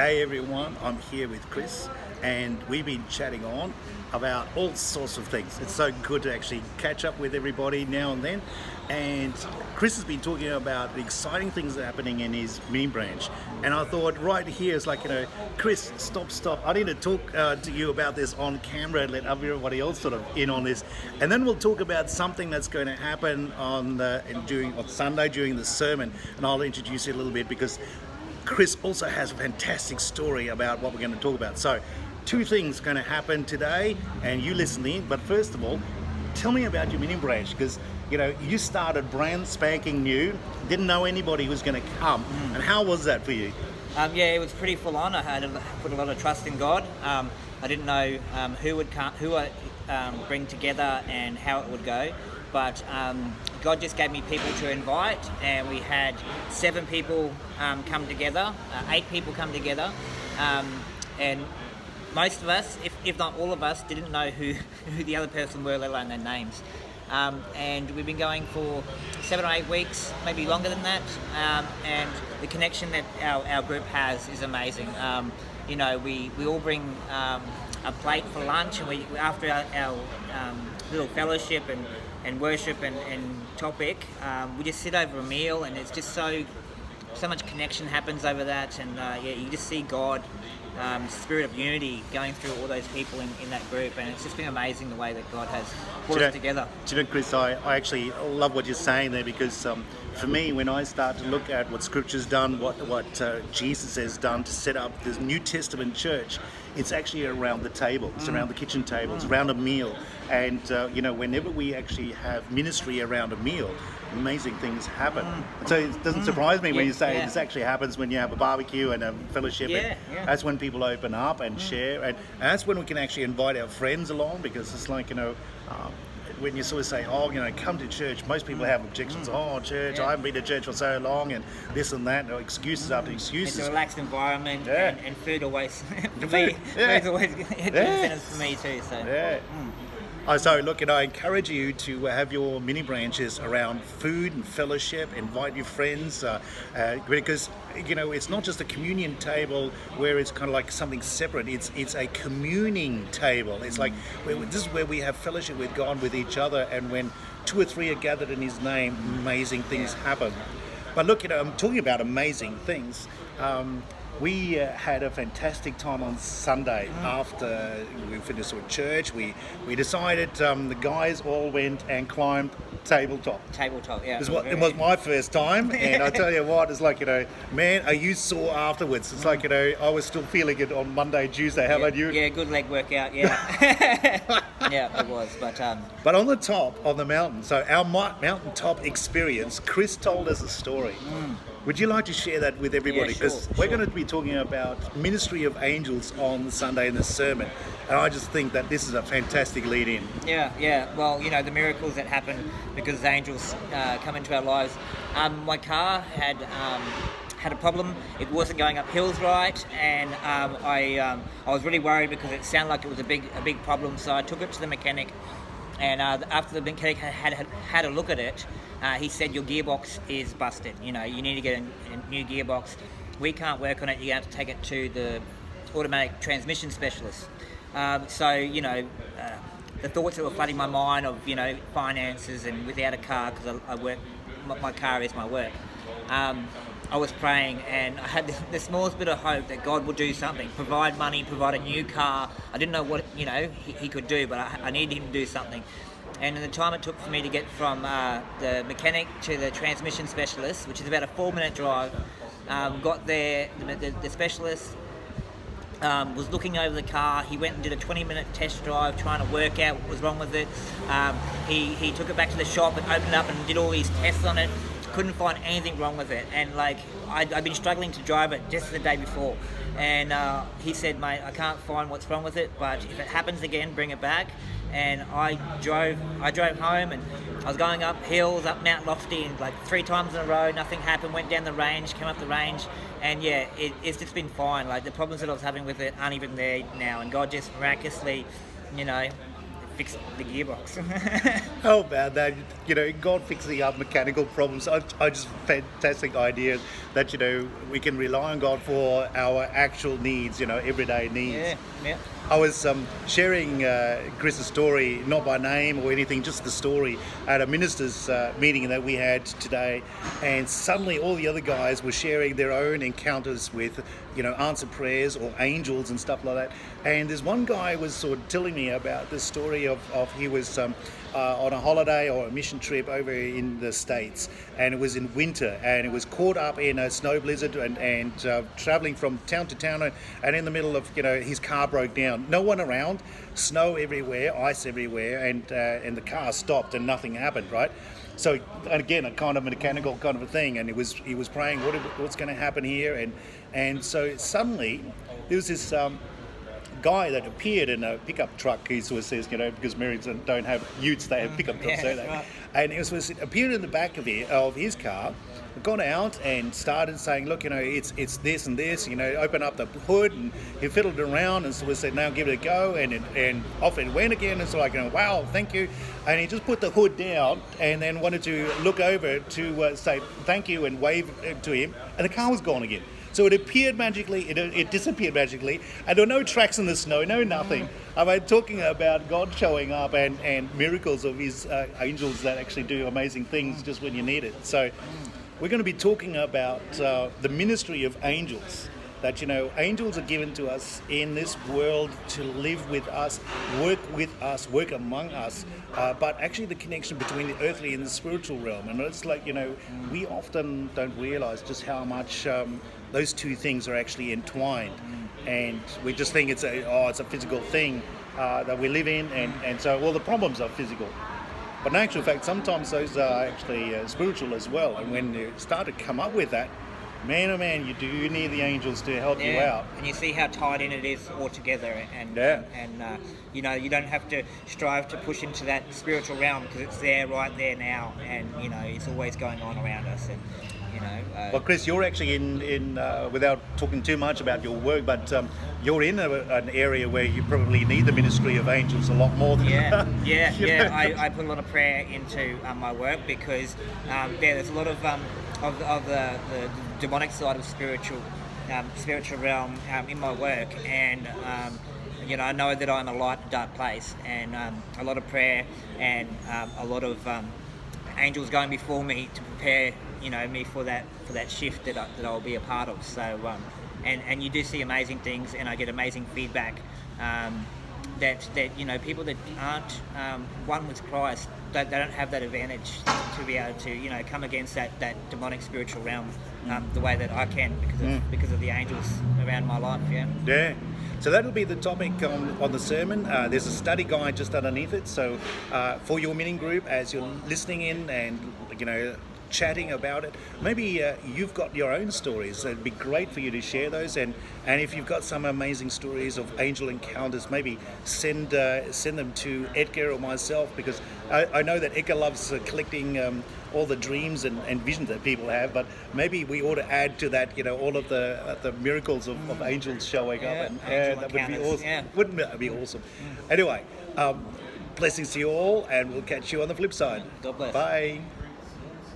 G'day everyone, I'm here with Chris and we've been chatting on about all sorts of things. It's so good to actually catch up with everybody now and then. And Chris has been talking about the exciting things that are happening in his mini branch. And I thought right here is like, Chris, stop. I need to talk to you about this on camera and let everybody else sort of in on this. And then we'll talk about something that's going to happen on Sunday during the sermon. And I'll introduce you a little bit because Chris also has a fantastic story about what we're going to talk about. So, two things going to happen today, and you listen in. But first of all, tell me about your mini branch, because you started brand spanking new, didn't know anybody was going to come. And how was that for you? It was pretty full on. I had put a lot of trust in God. I didn't know who I'd bring together and how it would go. But God just gave me people to invite, and we had 7 people come together, 8 people come together, and most of us, if not all of us, didn't know who the other person were, let alone their names. And we've been going for 7 or 8 weeks, maybe longer than that, and the connection that our group has is amazing. We all bring a plate for lunch, and we after our little fellowship and worship and topic, we just sit over a meal, and it's just so much connection happens over that, and you just see God, spirit of unity going through all those people in that group, and it's just been amazing the way that God has brought us together. Do you know, Chris, I actually love what you're saying there, because for me, when I start to look at what Scripture's done, what Jesus has done to set up this New Testament church, it's actually around the table. It's around the kitchen table. It's around a meal. And, whenever we actually have ministry around a meal, amazing things happen. So it doesn't surprise me when you say this actually happens when you have a barbecue and a fellowship. That's when people open up and share. And that's when we can actually invite our friends along, because it's like, when you sort of say, come to church, most people have objections. Church, I haven't been to church for so long, and this and that, excuses after excuses. It's a relaxed environment, and food always, for me, food's always incentives for me too. So. So look, I encourage you to have your mini branches around food and fellowship. Invite your friends, because it's not just a communion table where it's kind of like something separate. It's a communing table. It's like this is where we have fellowship with God, with each other, and when 2 or 3 are gathered in His name, amazing things happen. But look, I'm talking about amazing things. We had a fantastic time on Sunday after we finished with church. We decided the guys all went and climbed tabletop. Yeah. It was my first time, and I tell you what, it's like, man, are you sore afterwards? It's like, I was still feeling it on Monday, Tuesday. How about you? Yeah, good leg workout, yeah. Yeah, it was, But on the top of the mountain, so our mountaintop experience, Chris told us a story. Would you like to share that with everybody? Because we're going to be talking about ministry of angels on Sunday in the sermon. And I just think that this is a fantastic lead-in. Yeah. Well, the miracles that happen because angels come into our lives. My car had a problem. It wasn't going up hills right, and I was really worried because it sounded like it was a big problem. So I took it to the mechanic. And after the mechanic had a look at it, he said, your gearbox is busted. You need to get a new gearbox. We can't work on it. You have to take it to the automatic transmission specialist. The thoughts that were flooding my mind of, finances and without a car, because I work, my car is my work. I was praying, and I had the smallest bit of hope that God would do something, provide money, provide a new car. I didn't know what he could do, but I needed Him to do something. And in the time it took for me to get from the mechanic to the transmission specialist, which is about a 4-minute drive, got there, the specialist was looking over the car. He went and did a 20-minute test drive trying to work out what was wrong with it. He took it back to the shop and opened it up and did all these tests on it. Couldn't find anything wrong with it, and I'd been struggling to drive it just the day before, and he said, mate, I can't find what's wrong with it, but if it happens again, bring it back. And I drove home, and I was going up hills, up Mount Lofty, and 3 times in a row, nothing happened. Went down the range, came up the range, and it's just been fine. The problems that I was having with it aren't even there now, and God just miraculously, fixed the gearbox. How about that? You know, God fixing up mechanical problems. I just fantastic idea that, you know, we can rely on God for our actual needs, you know, everyday needs. Yeah. I was sharing Chris's story, not by name or anything, just the story at a ministers' meeting that we had today, and suddenly all the other guys were sharing their own encounters with, you know, answered prayers or angels and stuff like that. And there's one guy was sort of telling me about this story of he was on a holiday or a mission trip over in the States, and it was in winter, and it was caught up in a snow blizzard and traveling from town to town, and in the middle of, you know, his car broke down. No one around, snow everywhere, ice everywhere, and the car stopped and nothing happened, right? So, and again, a kind of mechanical kind of a thing, and he was praying, what's going to happen here, and so suddenly there was this guy that appeared in a pickup truck. He sort of says, you know, because Marys don't have utes, they have pickup trucks, don't they? Right. And it was appeared in the back of his car, gone out and started saying, look, you know, it's this and this, you know, open up the hood, and he fiddled around and sort of said, now give it a go, and off it went again. And so like, you know, wow, thank you. And he just put the hood down and then wanted to look over to say thank you and wave to him, and the car was gone again. So it appeared magically, it disappeared magically, and there were no tracks in the snow, no nothing. I mean, talking about God showing up and miracles of his angels that actually do amazing things just when you need it. So we're going to be talking about the ministry of angels. That, you know, angels are given to us in this world to live with us, work among us, but actually the connection between the earthly and the spiritual realm. And it's like, you know, we often don't realize just how much those two things are actually entwined. And we just think it's a physical thing that we live in, and so, well, the problems are physical. But in actual fact, sometimes those are actually spiritual as well. And when you start to come up with that, man, oh man, you do need the angels to help you out. And you see how tied in it is all together, and you know, you don't have to strive to push into that spiritual realm because it's there, right there now, and you know, it's always going on around us, and you know. Well, Chris, you're actually in without talking too much about your work, but you're in an area where you probably need the ministry of angels a lot more than I put a lot of prayer into my work because there's a lot of the demonic side of spiritual realm in my work, and you know, I know that I'm a light and dark place, and a lot of prayer and a lot of angels going before me to prepare, you know, me for that shift that I'll be a part of. So and you do see amazing things, and I get amazing feedback that you know, people that aren't one with Christ, they don't have that advantage to be able to, you know, come against that demonic spiritual realm the way that I can because of the angels around my life. Yeah. So that'll be the topic on the sermon. There's a study guide just underneath it. So for your meeting group, as you're listening in and, you know, chatting about it, maybe you've got your own stories. It'd be great for you to share those, and if you've got some amazing stories of angel encounters, maybe send them to Edgar or myself, because I know that Edgar loves collecting all the dreams and visions that people have, but maybe we ought to add to that, you know, all of the miracles of angels showing up, and that would be awesome. Wouldn't that be awesome? Anyway, blessings to you all, and we'll catch you on the flip side. God bless. Bye.